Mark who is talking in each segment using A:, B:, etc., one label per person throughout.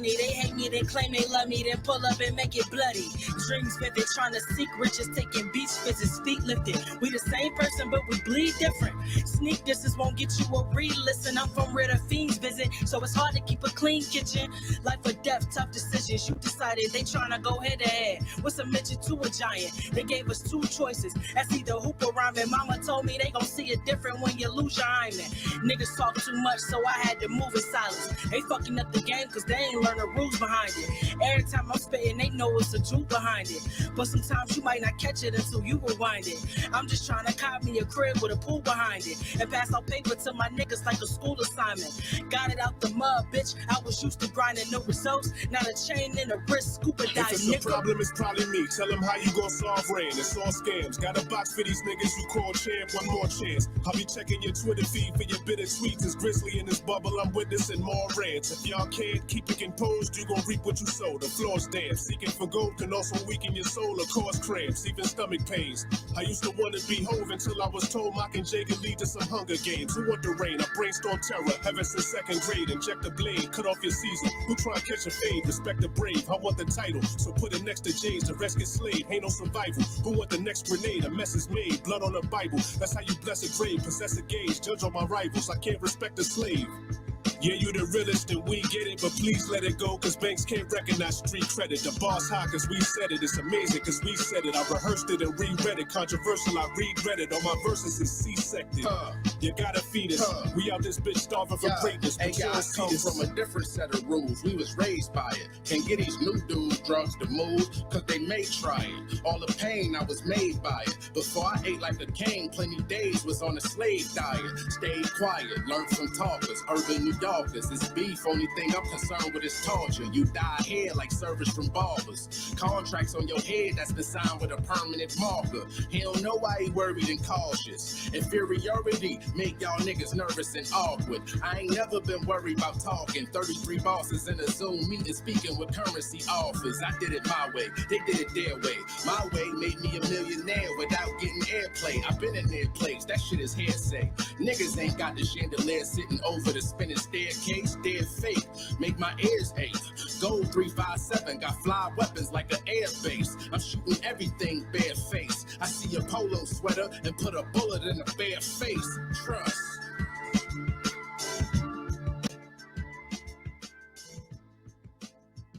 A: money. They hate me, then claim they love me, then pull up and make it bloody. Dreams vivid, trying to seek riches, taking beach visits, feet lifted. We the same person, but we bleed different. Sneak distance won't get you a re-listen. I'm from where the fiends visit, so it's hard to keep a clean kitchen. Life or death, tough decisions. You decided they trying to go head to head. What's a midget to a giant? They gave us two choices. That's either hoop or rhyming. Mama told me they gon' see it different when you lose your hymen. Niggas talk too much, so I had to move in silence. They fucking up the game, cause they ain't learn the rules behind it. Every time I'm spitting, they know it's a truth behind it. But sometimes you might not catch it until you rewind it. I'm just trying to cop me a crib with a pool behind it and pass out paper to my niggas like a school assignment. Got it out the mud, bitch. I was used to grinding, no results. Not a chain in a wrist, scuba dive,
B: If it's a problem, it's probably me. Tell them how you gon' solve rain. It's all scams. Got a box for these niggas you call champ. One more chance. I'll be checking your Twitter feed for your bitter tweets. It's Grizzly in this bubble. I'm witnessing more rants. If y'all can't keep it composed, you gon' reap what you sow. The floor's damp. Seeking for gold can also weaken your soul or cause cramps, even stomach pains. I used to want to be Hove until I was told mocking Jay could lead to some Hunger Games. Who want the rain? I brainstorm terror. Ever since second grade. Inject the blade. Cut off your season. Who try to catch a fade? Respect the brave. I want the title. So put it next to Jay's. The rest get slayed. Ain't no survival. Who want the next grenade? A mess is made. Blood on the Bible. That's how you bless a grave. Possess a gauge. Judge on my rivals. I can't respect a slave. Yeah, you the realest and we get it, but please let it go, cause banks can't recognize street credit. The bar's high cause we said it, it's amazing cause we said it. I rehearsed it and reread it, controversial, I regret it. All my verses is C-sected. You gotta feed us. We out this bitch starving for greatness.
C: Hey, guys come from a different set of rules. We was raised by it. Can't get these new dudes drugs to move, cause they may try it. All the pain I was made by it. Before I ate like a king, plenty days was on a slave diet. Stayed quiet, learned from talkers, urban New Yorkers. It's beef, only thing I'm concerned with is torture. You die here like service from barbers. Contracts on your head that's been signed with a permanent marker. He don't know why he worried and cautious. Inferiority make y'all niggas nervous and awkward. I ain't never been worried about talking. 33 bosses in a Zoom meeting speaking with currency offers. I did it my way, they did it their way. My way made me a millionaire without getting airplay. I've been in their place, that shit is hearsay. Niggas ain't got the chandelier sitting over the spinning staircase. They're fake, make my ears ache. Gold 357 got fly weapons like an air base. I'm shooting everything bare face. I see a polo sweater and put a bullet in a bare face. Trust.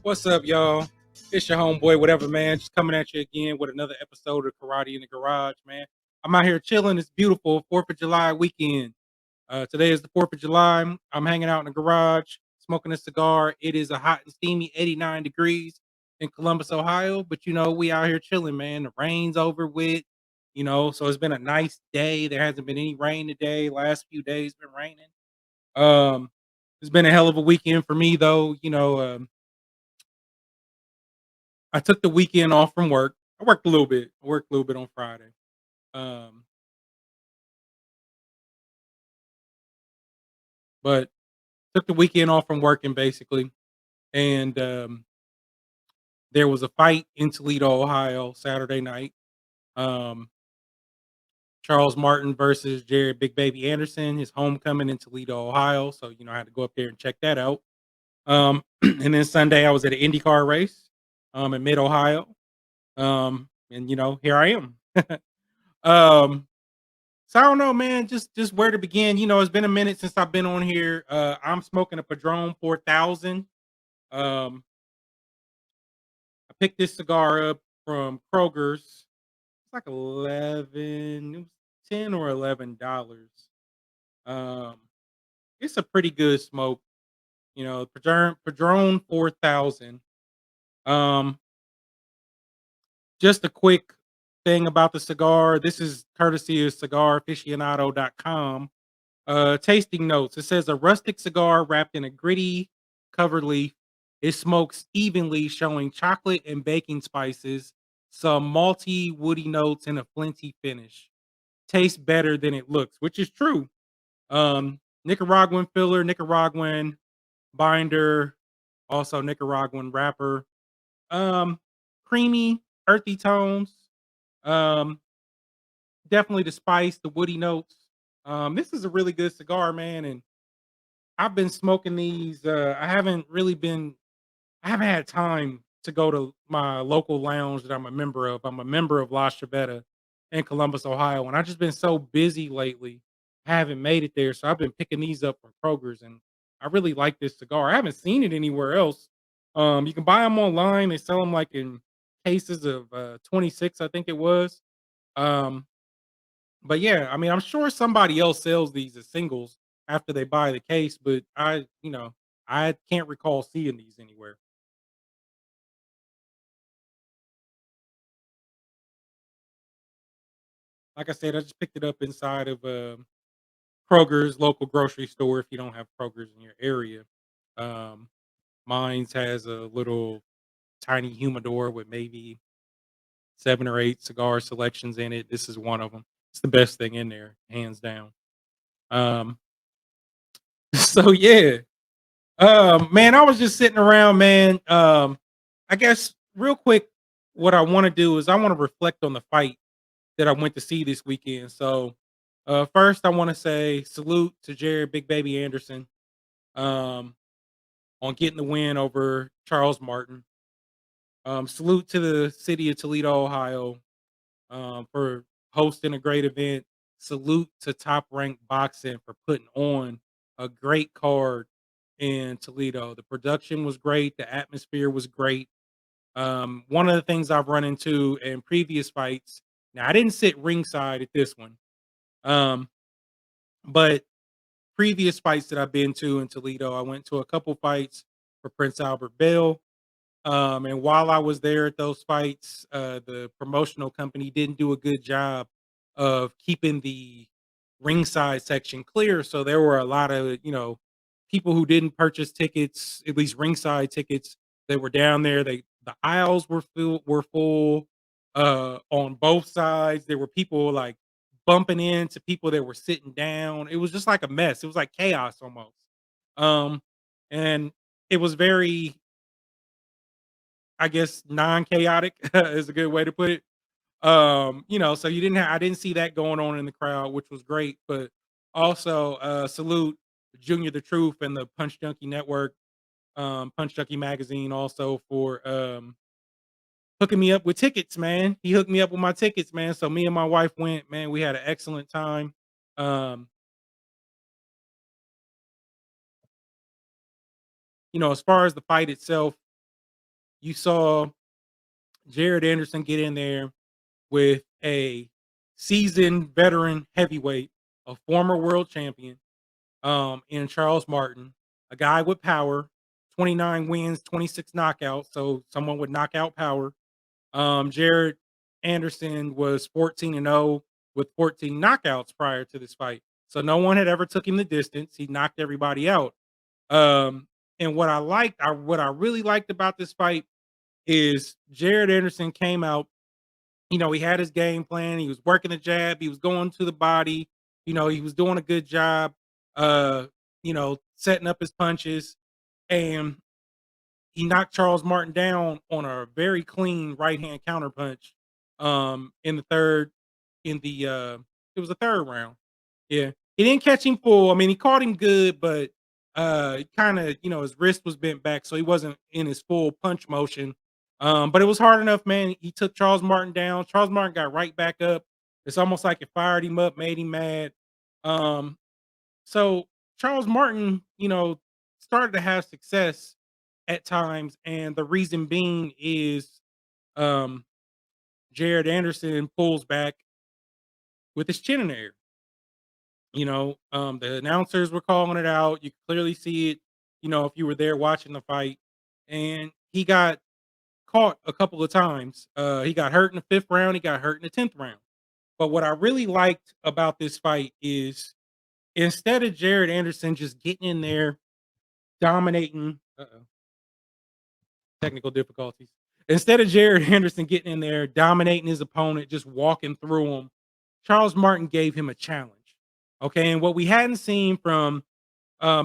D: What's up, y'all? It's your homeboy, whatever, man. Just coming at you again with another episode of Karate in the Garage, man. I'm out here chilling. It's beautiful. 4th of July weekend. Today is the 4th of July. I'm hanging out in the garage, smoking a cigar. It is a hot and steamy 89 degrees in Columbus, Ohio. But, you know, we out here chilling, man. The rain's over with, you know, so it's been a nice day. There hasn't been any rain today. Last few days been raining. It's been a hell of a weekend for me, though. You know, I took the weekend off from work. I worked a little bit. I worked a little bit on Friday. But took the weekend off from working basically. And there was a fight in Toledo, Ohio, Saturday night. Charles Martin versus Jared Big Baby Anderson, his homecoming in Toledo, Ohio. So, you know, I had to go up there and check that out. And then Sunday I was at an IndyCar race in mid Ohio. And you know, here I am. So I don't know, man, just where to begin. You know, it's been a minute since I've been on here. I'm smoking a Padron 4000. I picked this cigar up from Kroger's. It's like 11, it was 10 or $11. It's a pretty good smoke. You know, Padron 4000. Just a quick thing about the cigar. This is courtesy of cigaraficionado.com. Tasting notes. It says a rustic cigar wrapped in a gritty cover leaf. It smokes evenly, showing chocolate and baking spices, some malty, woody notes, and a flinty finish. Tastes better than it looks, which is true. Nicaraguan filler, Nicaraguan binder, also Nicaraguan wrapper. Creamy, earthy tones. Definitely the spice, the woody notes. This is a really good cigar, man, and I've been smoking these. I haven't really been I haven't had time to go to my local lounge that I'm a member of. I'm a member of La Chavetta in Columbus, Ohio, and I've just been so busy lately. I haven't made it there, so I've been picking these up from Kroger's, and I really like this cigar. I haven't seen it anywhere else. You can buy them online. They sell them like in cases of 26, I think it was. Um, but yeah, I mean, I'm sure somebody else sells these as singles after they buy the case, but I can't recall seeing these anywhere. Like I said, I just picked it up inside of Kroger's local grocery store if you don't have Kroger's in your area. Um, Mine's has a little tiny humidor with maybe 7 or 8 cigar selections in it. This is one of them. It's the best thing in there, hands down. Um, so yeah. Man, I was just sitting around, man. I guess real quick, what I want to do is I want to reflect on the fight that I went to see this weekend. So, first, I want to say salute to Jared Big Baby Anderson um, on getting the win over Charles Martin. Salute to the city of Toledo, Ohio, for hosting a great event. Salute to Top Rank Boxing for putting on a great card in Toledo. The production was great. The atmosphere was great. One of the things I've run into in previous fights. Now I didn't sit ringside at this one, um, but previous fights that I've been to in Toledo, I went to a couple fights for Prince Albert Bell. And while I was there at those fights, the promotional company didn't do a good job of keeping the ringside section clear. So there were a lot of, people who didn't purchase tickets, at least ringside tickets, that were down there. The aisles were full on both sides. There were people like bumping into people that were sitting down. It was just like a mess. It was like chaos almost. Um, and it was very, I guess, non-chaotic is a good way to put it. So I didn't see that going on in the crowd, which was great. But also salute Junior the Truth and the Punch Junkie Network, Punch Junkie Magazine also for hooking me up with tickets, man. He hooked me up with my tickets, man. So me and my wife went, man. We had an excellent time. Um, as far as the fight itself, you saw Jared Anderson get in there with a seasoned veteran heavyweight, a former world champion, in Charles Martin, a guy with power, 29 wins, 26 knockouts, so someone with knockout power. Jared Anderson was 14-0 with 14 knockouts prior to this fight. So no one had ever took him the distance. He knocked everybody out. Um, and what I really liked about this fight is Jared Anderson came out, he had his game plan. He was working the jab. He was going to the body. He was doing a good job, setting up his punches. And he knocked Charles Martin down on a very clean right hand counter punch in the third, in the, it was the third round. Yeah. He didn't catch him full. I mean, he caught him good, but kind of, his wrist was bent back, so he wasn't in his full punch motion. But it was hard enough, man. He took Charles Martin down. Charles Martin got right back up. It's almost like it fired him up, made him mad. Um, so Charles Martin, started to have success at times, and the reason being is um Jared Anderson pulls back with his chin in the air. The announcers were calling it out. You could clearly see it, if you were there watching the fight. And he got caught a couple of times. He got hurt in the fifth round, he got hurt in the 10th round. But what I really liked about this fight is instead of Jared Anderson just getting in there, dominating, technical difficulties. Instead of Jared Henderson getting in there, dominating his opponent, just walking through him, Charles Martin gave him a challenge. Okay. And what we hadn't seen from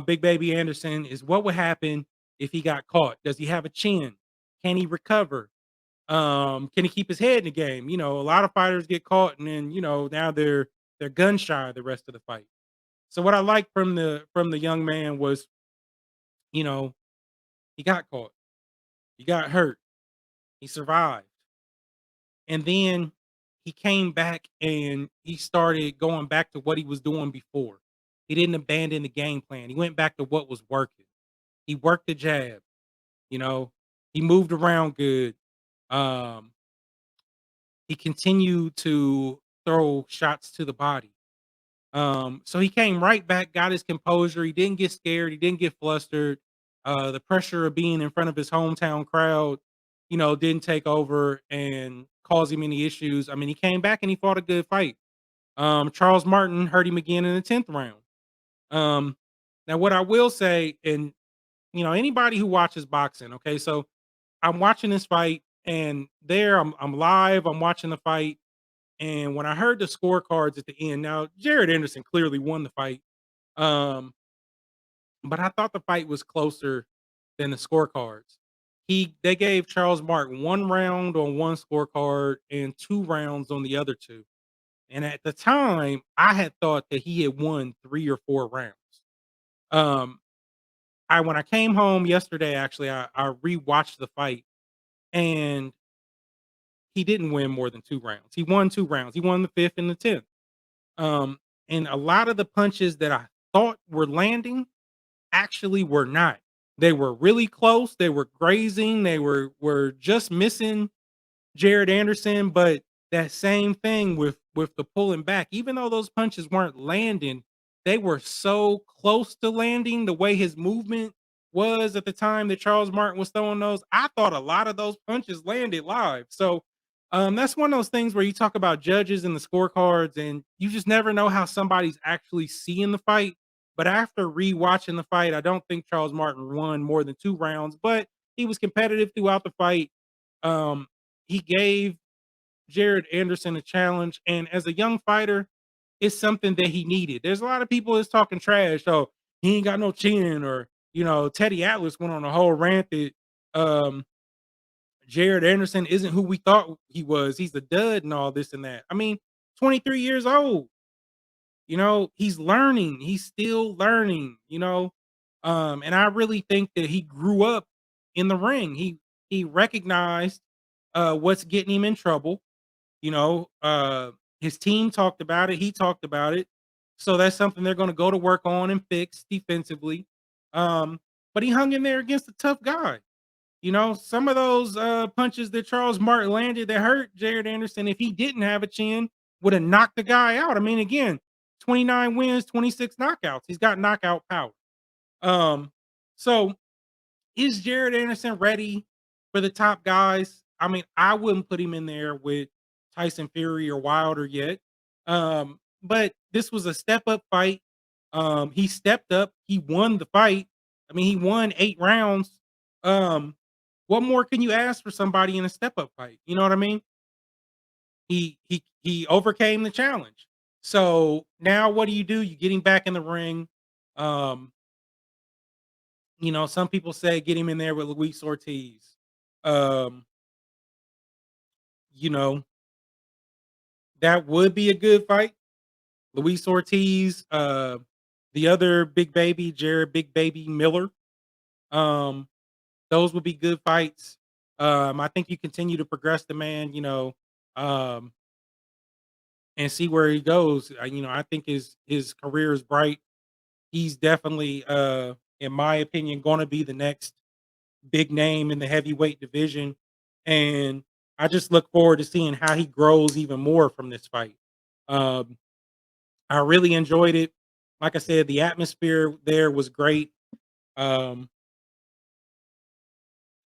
D: Big Baby Anderson is what would happen if he got caught. Does he have a chin? Can he recover? Can he keep his head in the game? A lot of fighters get caught and then, now they're gun shy the rest of the fight. So what I liked from the young man was, you know, he got caught. He got hurt. He survived. And then he came back and he started going back to what he was doing before. He didn't abandon the game plan. He went back to what was working. He worked the jab, you know. He moved around good. Um, he continued to throw shots to the body. So he came right back, got his composure. He didn't get scared. He didn't get flustered. The pressure of being in front of his hometown crowd, didn't take over and cause him any issues. I mean, he came back and he fought a good fight. Charles Martin hurt him again in the 10th round. Um, Now, what I will say, and anybody who watches boxing, okay, so I'm watching this fight, and there I'm live. I'm watching the fight, and when I heard the scorecards at the end, now Jared Anderson clearly won the fight, um, but I thought the fight was closer than the scorecards. They gave Charles Martin 1 round on one scorecard and 2 rounds on the other two. And at the time, I had thought that he had won 3 or 4 rounds. Um, I When I came home yesterday, actually, I rewatched the fight, and he didn't win more than 2 rounds. He won 2 rounds. He won the fifth and the 10th. Um, and a lot of the punches that I thought were landing actually were not. They were really close. They were grazing. They were just missing Jared Anderson, but that same thing with the pulling back. Even though those punches weren't landing, they were so close to landing. The way his movement was at the time that Charles Martin was throwing those, I thought a lot of those punches landed live. So that's one of those things where you talk about judges and the scorecards, and you just never know how somebody's actually seeing the fight. But after rewatching the fight, I don't think Charles Martin won more than 2 rounds, but he was competitive throughout the fight. Um, he gave Jared Anderson a challenge, and as a young fighter, it's something that he needed. There's a lot of people that's talking trash. So he ain't got no chin, or Teddy Atlas went on a whole rant that um, Jared Anderson isn't who we thought he was. He's a dud and all this and that. I mean, 23 years old. He's learning. He's still learning. And I really think that he grew up in the ring. He recognized what's getting him in trouble. His team talked about it. He talked about it. So that's something they're going to go to work on and fix defensively. But he hung in there against a tough guy. Some of those punches that Charles Martin landed that hurt Jared Anderson, if he didn't have a chin, would have knocked the guy out. I mean, again, 29 wins, 26 knockouts. He's got knockout power. Um, so is Jared Anderson ready for the top guys? I mean, I wouldn't put him in there with Tyson Fury or Wilder yet. But this was a step up fight. He stepped up. He won the fight. I mean, he won 8 rounds. Um, what more can you ask for somebody in a step up fight? You know what I mean? He overcame the challenge. So now what do? You get him back in the ring. Um, some people say get him in there with Luis Ortiz. Um, you know, that would be a good fight. Luis Ortiz, the other big baby, Jared Big Baby Miller. Um, those would be good fights. I think you continue to progress the man, um, and see where he goes. I think his career is bright. He's definitely, in my opinion, going to be the next big name in the heavyweight division, and I just look forward to seeing how he grows even more from this fight. Um, I really enjoyed it. Like I said, the atmosphere there was great. Um,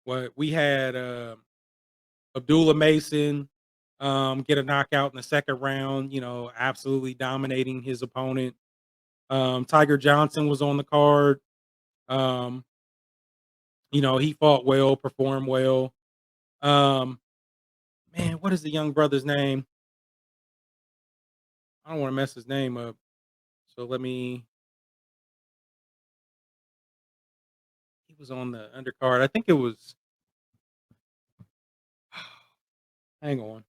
D: what we had Abdullah Mason get a knockout in the second round. Absolutely dominating his opponent. Tiger Johnson was on the card. Um, he fought well, performed well. Um, Man, what is the young brother's name? I don't want to mess his name up. So let me. He was on the undercard. I think it was. Hang on.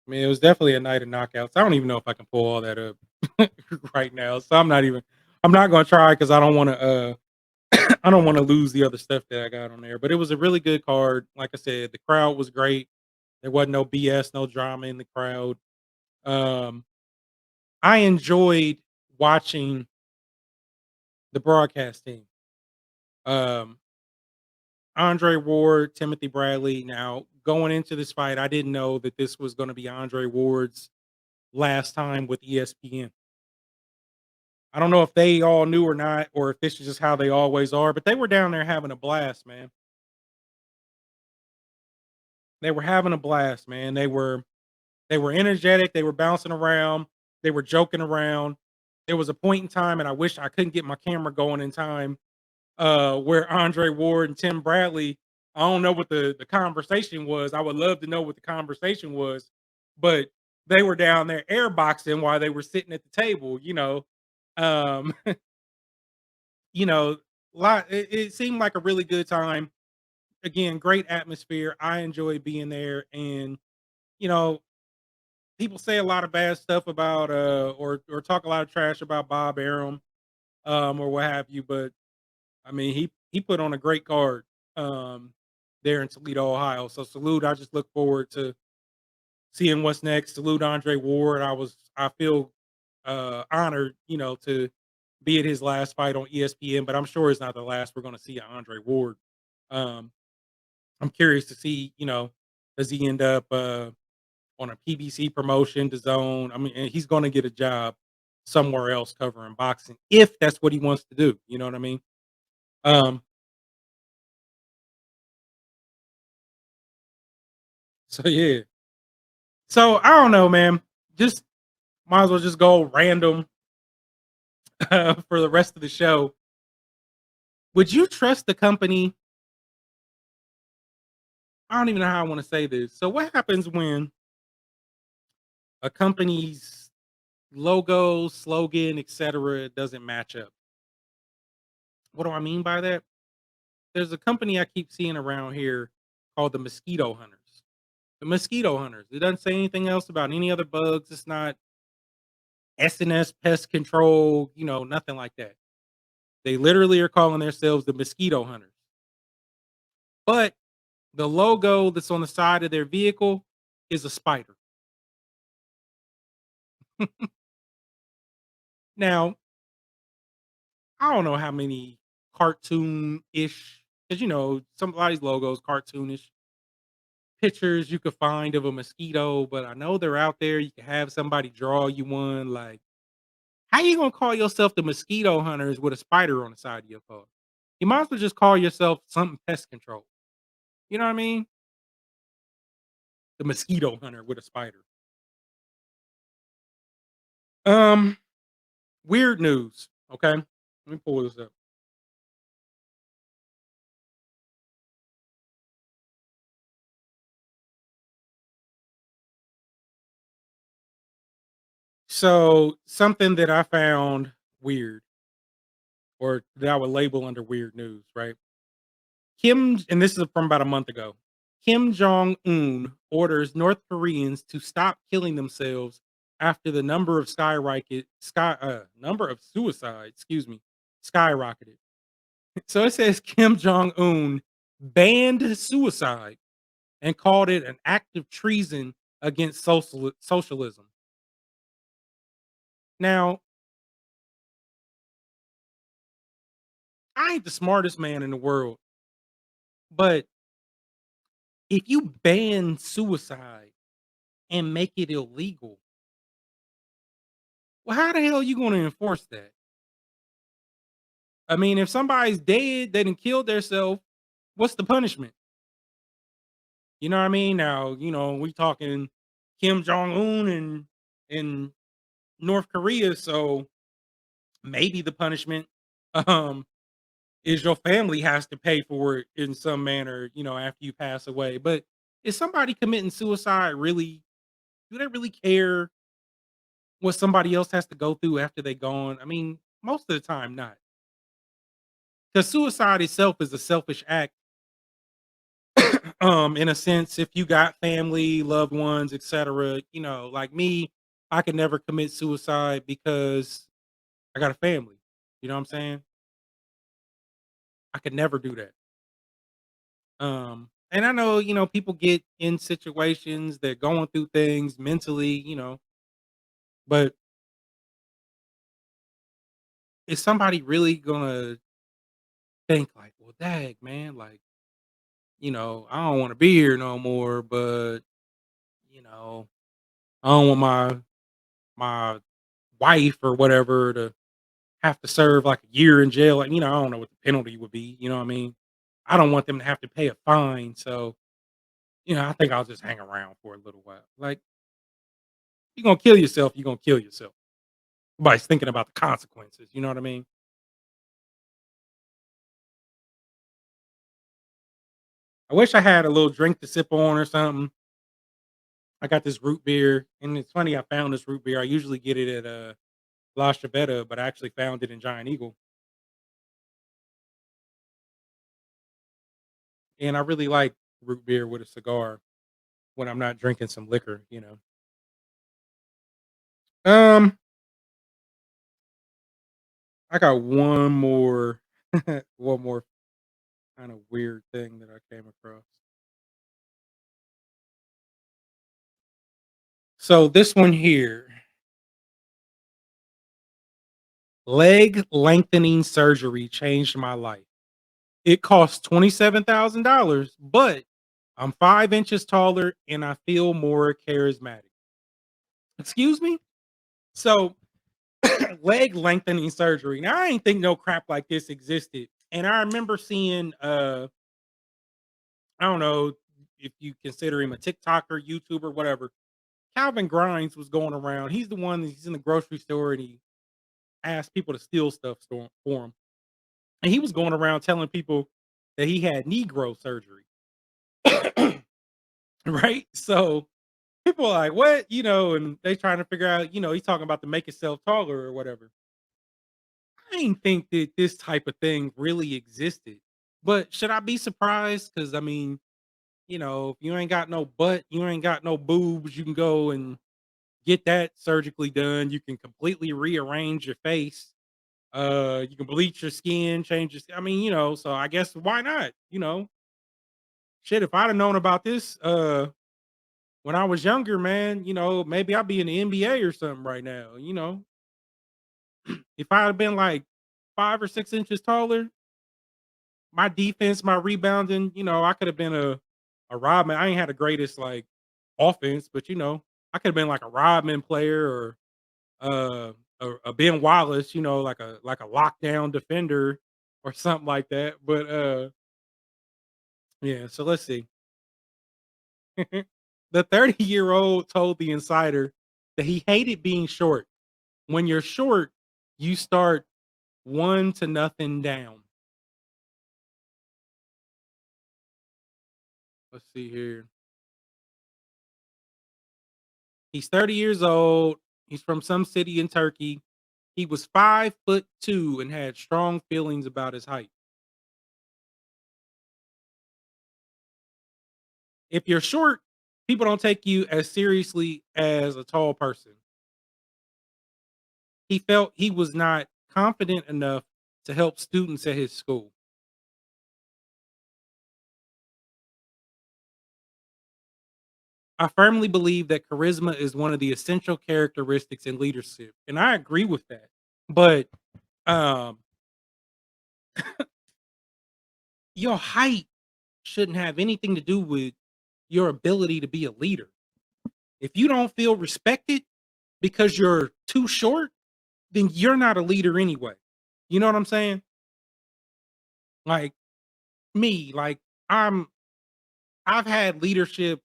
D: I mean, it was definitely a night of knockouts. I don't even know if I can pull all that up right now, so I'm not gonna try because I don't wanna, I don't wanna lose the other stuff that I got on there, but it was a really good card. Like I said, the crowd was great. There wasn't no BS, no drama in the crowd. Um, I enjoyed watching the broadcast team. Um, Andre Ward, Timothy Bradley. Now, going into this fight, I didn't know that this was gonna be Andre Ward's last time with ESPN. I don't know if they all knew or not, or if this is just how they always are, but they were down there having a blast, man. They were having a blast, man. They were energetic, they were bouncing around, they were joking around. There was a point in time, and I wish I couldn't get my camera going in time, where Andre Ward and Tim Bradley, I don't know what the conversation was. I would love to know what the conversation was, but they were down there airboxing while they were sitting at the table, you know. Um, you know, it seemed like a really good time. Again, great atmosphere. I enjoyed being there, and you know, people say a lot of bad stuff about or talk a lot of trash about Bob Arum, or what have you, but I mean, he put on a great card um there in Toledo, Ohio. So salute. I just look forward to seeing what's next. Salute Andre Ward. I feel honored, you know, to be at his last fight on ESPN, but I'm sure it's not the last we're gonna see of Andre Ward. Um I'm curious to see, you know, does he end up on a PBC promotion to zone? I mean, and he's gonna get a job somewhere else covering boxing if that's what he wants to do. You know what I mean? Um, so yeah. So I don't know, man. Just might as well just go random for the rest of the show. Would you trust the company? I don't even know how I want to say this. So what happens when a company's logo, slogan, etc. doesn't match up? What do I mean by that? There's a company I keep seeing around here called the Mosquito Hunters. The Mosquito Hunters. It doesn't say anything else about any other bugs. It's not SNS pest control, you know, nothing like that. They literally are calling themselves the Mosquito Hunters. But the logo that's on the side of their vehicle is a spider. Now, I don't know how many cartoon-ish, because you know, some a lot of these logos cartoonish pictures you could find of a mosquito, but I know they're out there. You can have somebody draw you one. Like, how you gonna call yourself the mosquito hunters with a spider on the side of your car? You might as well just call yourself something pest control. You know what I mean? The mosquito hunter with a spider. Um, weird news. Okay, let me pull this up. So something that I found weird, or that I would label under weird news, right? And this is from about a month ago. Kim Jong Un orders North Koreans to stop killing themselves after the number of suicides, excuse me, skyrocketed. So it says Kim Jong Un banned suicide and called it an act of treason against socialism. Now, I ain't the smartest man in the world, but if you ban suicide and make it illegal, well, how the hell are you going to enforce that? I mean, if somebody's dead, they done killed themselves, what's the punishment? You know what I mean? Now, you know, we talking Kim Jong Un and North Korea, so maybe the punishment um is your family has to pay for it in some manner, you know, after you pass away. But is somebody committing suicide really, do they really care what somebody else has to go through after they gone? I mean, most of the time not. Because suicide itself is a selfish act In a sense, if you got family, loved ones, etc., like me, I could never commit suicide because I got a family. You know what I'm saying? I could never do that. And I know, people get in situations, they're going through things mentally, but is somebody really gonna think like, well, dang, man, like, I don't want to be here no more, but you know, I don't want my wife or whatever to have to serve like a year in jail. Like, I don't know what the penalty would be. You know what I mean? I don't want them to have to pay a fine. So, I think I'll just hang around for a little while. Like, you're gonna kill yourself, you're gonna kill yourself. Nobody's thinking about the consequences. You know what I mean? I wish I had a little drink to sip on or something. I got this root beer, and it's funny. I found this root beer. I usually get it at La Chavetta, but I actually found it in Giant Eagle, and I really like root beer with a cigar when I'm not drinking some liquor. Um, I got one more, one more kind of weird thing that I came across. So this one here, leg lengthening surgery changed my life. It cost $27,000, but I'm 5 inches taller and I feel more charismatic. Excuse me? So leg lengthening surgery. Now I ain't think no crap like this existed. And I remember seeing I don't know if you consider him a TikToker, YouTuber, whatever. Calvin Grimes was going around. He's the one he's in the grocery store and he asked people to steal stuff for him. And he was going around telling people that he had Negro surgery. Right? So people are like, what? And they trying to figure out, he's talking about to make himself taller or whatever. I didn't think that this type of thing really existed. But should I be surprised? Because I mean, if you ain't got no butt, you ain't got no boobs, you can go and get that surgically done. You can completely rearrange your face. You can bleach your skin, change your I mean, so I guess why not? Shit, if I'd have known about this when I was younger, man, maybe I'd be in the NBA or something right now. If I had been like 5 or 6 inches taller, my defense, my rebounding, I could have been a Rodman. I ain't had the greatest like offense, but I could have been like a Rodman player or uh a Ben Wallace, like a lockdown defender or something like that. But yeah, so let's see. The 30-year-old told the insider that he hated being short. When you're short, you start 1-0 down. Let's see here. He's 30 years old. He's from some city in Turkey. He was 5'2" and had strong feelings about his height. If you're short, people don't take you as seriously as a tall person. He felt he was not confident enough to help students at his school. I firmly believe that charisma is one of the essential characteristics in leadership, and I agree with that. But um, your height shouldn't have anything to do with your ability to be a leader. If you don't feel respected because you're too short, then you're not a leader anyway. You know what I'm saying? Like me, like I'm I've had leadership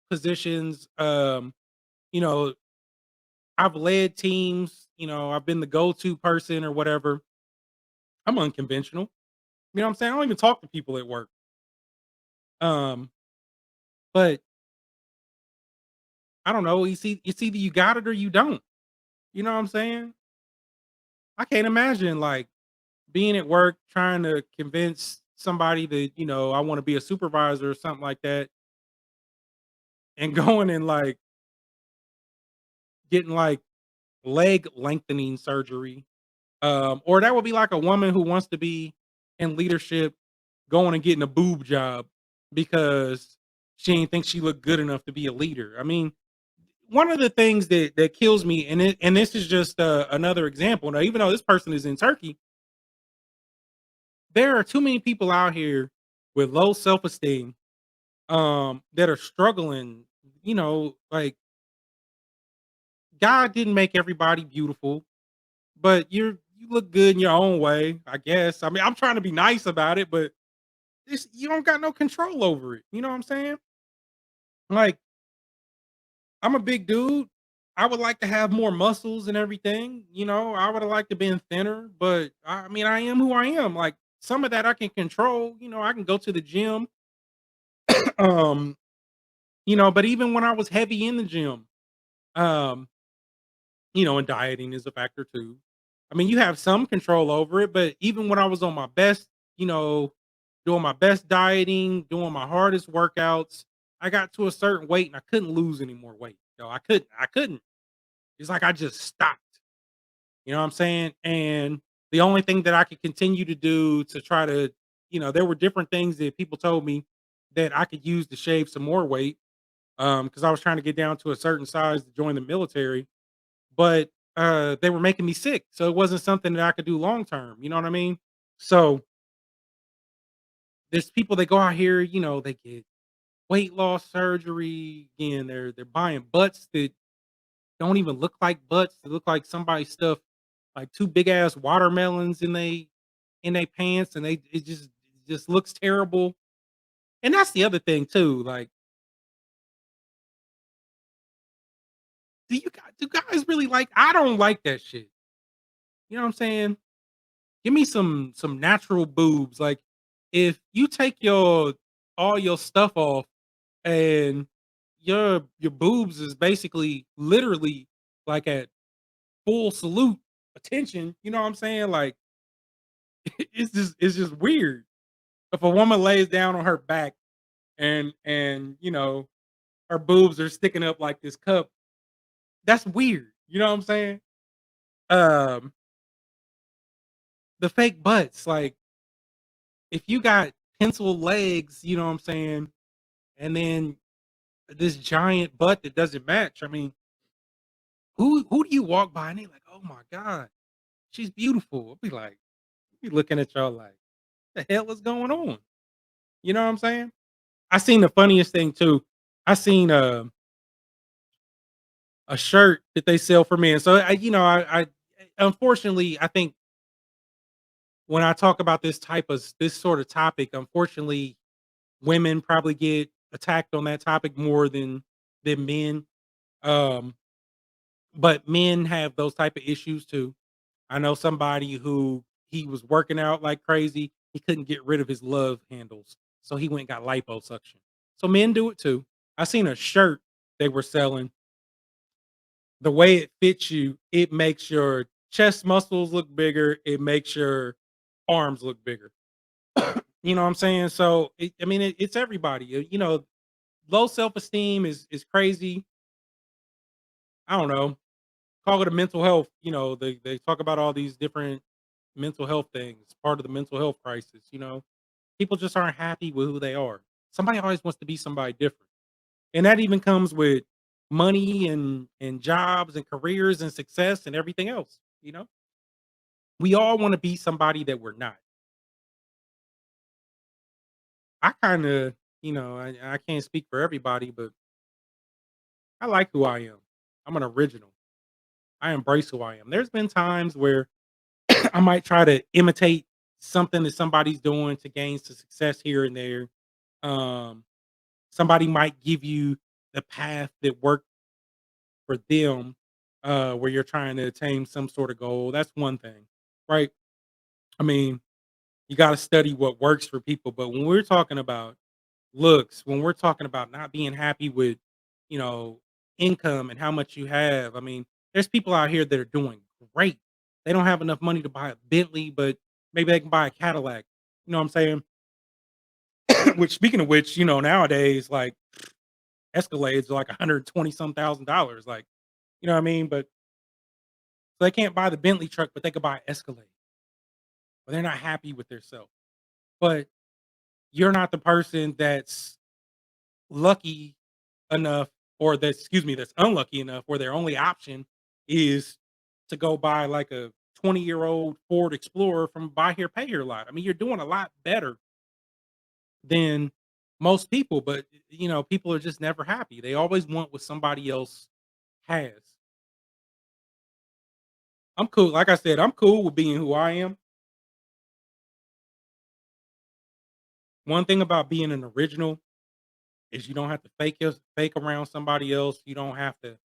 D: positions. You know, I've led teams, I've been the go-to person or whatever. I'm unconventional. You know what I'm saying? I don't even talk to people at work. Um, but I don't know. It's either you got it or you don't. You know what I'm saying? I can't imagine like being at work trying to convince somebody that, I want to be a supervisor or something like that, and going and like getting like leg lengthening surgery. Or that would be like a woman who wants to be in leadership going and getting a boob job because she ain't think she looked good enough to be a leader. I mean, one of the things that kills me, and this is just another example. Now, even though this person is in Turkey, there are too many people out here with low self esteem that are struggling. Like God didn't make everybody beautiful, but you look good in your own way, I guess. I mean, I'm trying to be nice about it, but you don't got no control over it. You know what I'm saying? Like, I'm a big dude. I would like to have more muscles and everything. I would have liked to been thinner, but I mean, I am who I am. Like some of that I can control. I can go to the gym. um, but even when I was heavy in the gym, um, and dieting is a factor too. I mean, you have some control over it, but even when I was on my best, doing my best dieting, doing my hardest workouts, I got to a certain weight and I couldn't lose any more weight. I couldn't. It's like I just stopped. You know what I'm saying? And the only thing that I could continue to do to try to, there were different things that people told me that I could use to shave some more weight. Because I was trying to get down to a certain size to join the military, but they were making me sick. So it wasn't something that I could do long term. You know what I mean? So there's people that go out here, they get weight loss surgery. Again, they're buying butts that don't even look like butts. They look like somebody stuffed like two big ass watermelons in they pants, and it just looks terrible. And that's the other thing too. Like, do guys really like? I don't like that shit. You know what I'm saying? Give me some natural boobs. Like, if you take your all your stuff off and your boobs is basically literally like at full salute attention, you know what I'm saying? Like it's just weird. If a woman lays down on her back and her boobs are sticking up like this cup, that's weird. You know what I'm saying? Um the fake butts, like if you got pencil legs, you know what I'm saying, and then this giant butt that doesn't match. I mean, who do you walk by and they like, oh my God, she's beautiful. I'll be like, be looking at y'all like, the hell is going on? You know what I'm saying? I seen the funniest thing too. I seen a shirt that they sell for men. So I unfortunately I think when I talk about this sort of topic, unfortunately, women probably get attacked on that topic more than men. Um, but men have those type of issues too. I know somebody who he was working out like crazy. He couldn't get rid of his love handles, so he went and got liposuction. So men do it too. I seen a shirt they were selling. The way it fits you, it makes your chest muscles look bigger. It makes your arms look bigger. You know what I'm saying? So I mean, it's everybody. Low self esteem is crazy. I don't know. Call it a mental health. They talk about all these different mental health things, part of the mental health crisis. People just aren't happy with who they are. Somebody always wants to be somebody different. And that even comes with money and jobs and careers and success and everything else. We all want to be somebody that we're not. I kind of, I can't speak for everybody, but I like who I am. I'm an original. I embrace who I am. There's been times where I might try to imitate something that somebody's doing to gain some success here and there. Um, Somebody might give you the path that worked for them, where you're trying to attain some sort of goal. That's one thing, right? I mean, you got to study what works for people. But when we're talking about looks, when we're talking about not being happy with, you know, income and how much you have, I mean, there's people out here that are doing great. They don't have enough money to buy a Bentley, but maybe they can buy a Cadillac. You know what I'm saying? Which, speaking of which, you know, nowadays, like Escalades are like $120,000. Like, you know what I mean? But so they can't buy the Bentley truck, but they could buy Escalade. But they're not happy with themselves. But you're not the person that's lucky enough, or that's, excuse me, that's unlucky enough where their only option is to go buy like a 20-year-old Ford Explorer from buy here, pay here lot. I mean, you're doing a lot better than most people, but you know, people are just never happy. They always want what somebody else has. I'm cool. Like I said, I'm cool with being who I am. One thing about being an original is you don't have to fake around somebody else. You don't have to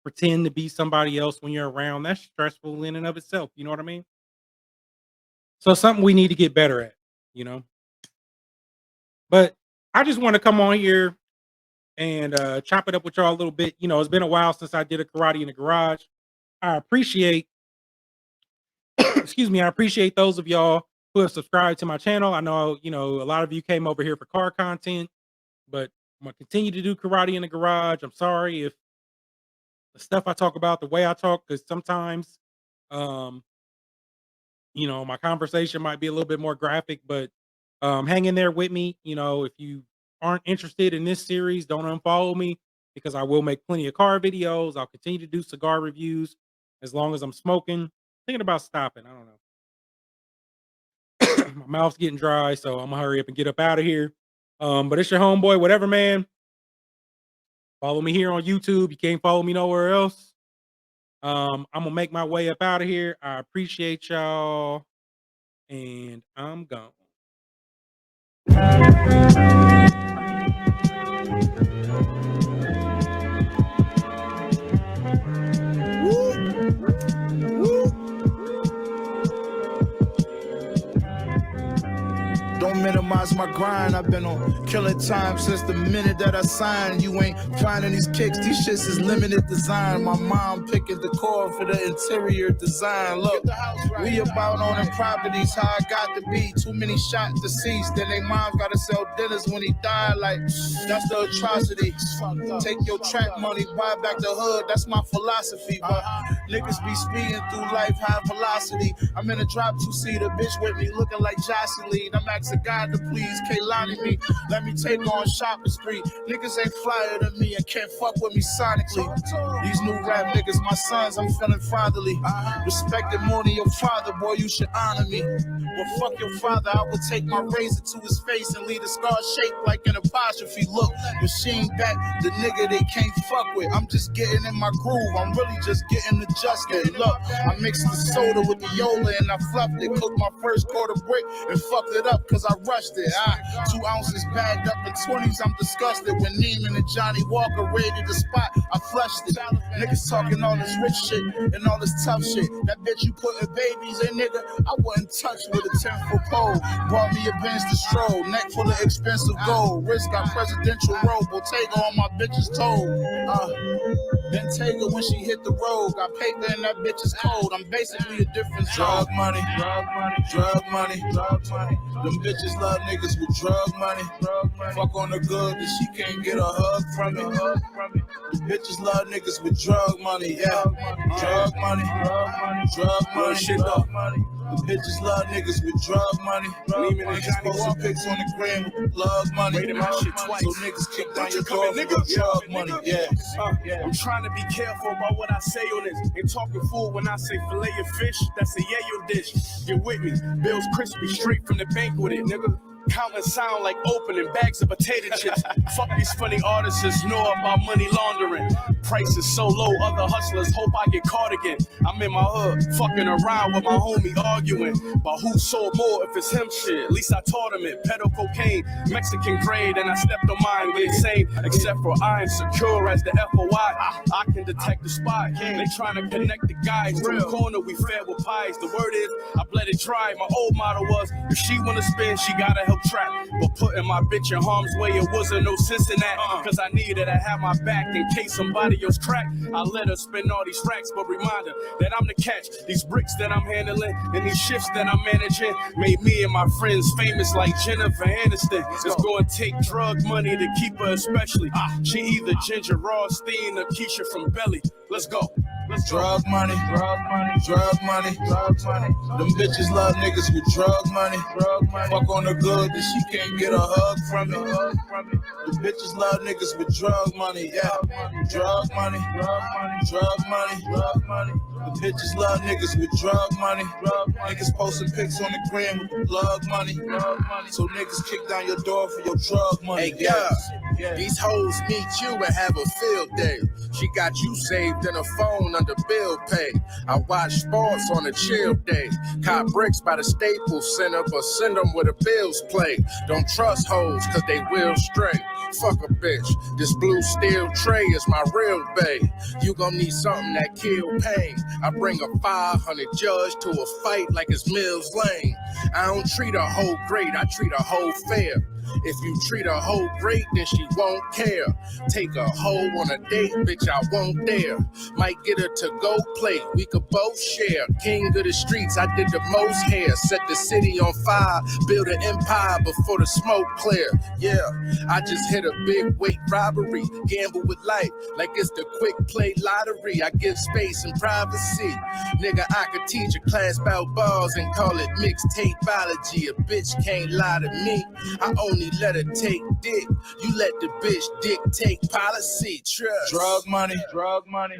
D: pretend to be somebody else when you're around. That's stressful in and of itself. You know what I mean? So something we need to get better at, you know. But I just want to come on here and chop it up with y'all a little bit. You know, it's been a while since I did a karate in the garage. I appreciate, excuse me, I appreciate those of y'all who have subscribed to my channel. I know, you know, a lot of you came over here for car content, but I'm gonna continue to do karate in the garage. I'm sorry if the stuff I talk about, the way I talk, because sometimes, um, you know, my conversation might be a little bit more graphic, but hang in there with me. You know, if you aren't interested in this series, don't unfollow me because I will make plenty of car videos. I'll continue to do cigar reviews as long as I'm smoking. Thinking about stopping. I don't know. My mouth's getting dry, so I'm gonna hurry up and get up out of here. But it's your homeboy, whatever, man. Follow me here on YouTube. You can't follow me nowhere else. I'm gonna make my way up out of here. I appreciate y'all, and I'm gone.
E: Don't minimize my grind. I've been on killer time since the minute that I signed. You ain't finding these kicks. These shits is limited design. My mom picking the core for the interior design. Look, we about owning properties. How I got to be. Too many shots deceased. Then they moms gotta sell dinners when he died. Like, that's the atrocity. Take your track money, buy back the hood. That's my philosophy. But niggas be speeding through life high velocity. I'm in a drop 2-seater, bitch with me looking like Jocelyn. I'm asking God to please Kaylani me. Let me take on shopping spree. Niggas ain't flyer than me and can't fuck with me sonically. These new rap niggas, my sons, I'm feeling fatherly. Respect it more than your father, boy, you should honor me. Well, fuck your father, I will take my razor to his face and leave a scar shaped like an apostrophe. Look, machine back, the nigga they can't fuck with. I'm just getting in my groove, I'm really just getting adjusted. Look, I mixed the soda with the Yola and I fluffed it. Cooked my first quarter brick and fucked it up cause I rushed it. 2 ounces bagged up in 20s, I'm disgusted. When Neiman and Johnny Walker raided the spot, I flushed it. Niggas talking all this rich shit and all this tough shit. That bitch you putting babies in, nigga, I wouldn't touch with a 10-foot pole. Brought me a Benz to stroll, neck full of expensive gold. Wrist got presidential robe, Bottega on my bitch's toe. Then Tega when she hit the road, got paper and that bitch is cold. I'm basically a different drug money, drug money, drug money, drug money. Them bitches love niggas with drug money. Fuck on the good, but she can't get a hug from me. Bitches love niggas with drug money, yeah. Drug money, drug money, shit up. The bitches love niggas with drug money. Niggas posting pics on the gram with love money. So niggas kick down your door with drug money, yeah.
F: I'm trying to be careful about what I say on this. Ain't talking fool when I say fillet of fish. That's a yayo dish. Get with me. Bill's crispy, straight from the bank with it, nigga. Counting sound like opening bags of potato chips. Fuck these funny artists know about money laundering. Price is so low, other hustlers hope I get caught again. I'm in my hood, fucking around with my homie arguing about who sold more if it's him shit. At least I taught him it. Pedal cocaine, Mexican grade, and I stepped on mine with same. Except for I ain't secure as the FOI. I can detect the spot. They trying to connect the guys to the corner. We fed with pies. The word is I bled it dry. My old motto was if she wanna spin, she gotta help help trap. But putting my bitch in harm's way, it wasn't no sense in that. Cause I needed to have my back in case somebody else crack. I let her spend all these racks, but reminder that I'm the catch. These bricks that I'm handling and these shifts that I'm managing made me and my friends famous like Jennifer Aniston. It's gonna take drug money to keep her especially. She either Ginger Rothstein or Keisha from Belly. Let's go.
E: Drug money, drug money, drug money, drug money. Them bitches love niggas with drug money. Fuck on the good that she can't get a hug from me. The bitches love niggas with drug money, yeah. Drug money, drug money, drug money, drug money. The bitches love niggas with drug money. Niggas posting pics on the gram with the plug money. So niggas kick down your door for your drug money.
C: Hey, yeah. These hoes meet you and have a field day. She got you saved in a phone under bill pay. I watch sports on a chill day. Cop bricks by the Staples Center, but send them where the bills play. Don't trust hoes, cause they will stray. Fuck a bitch. This blue steel tray is my real bae. You gon' need something that kill pain. I bring a 500 judge to a fight like it's Mills Lane. I don't treat a hoe great, I treat a hoe fair. If you treat a hoe great, then she won't care. Take a hoe on a date, bitch, I won't dare. Might get her to go plate, we could both share. King of the streets, I did the most hair. Set the city on fire, build an empire before the smoke clear. Yeah, I just hit a big weight robbery. Gamble with life like it's the quick play lottery. I give space and privacy. Nigga, I could teach a class about balls and call it mixtape biology. A bitch can't lie to me. I only let her take dick. You let the bitch dictate policy. Trust.
E: Drug money, drug money.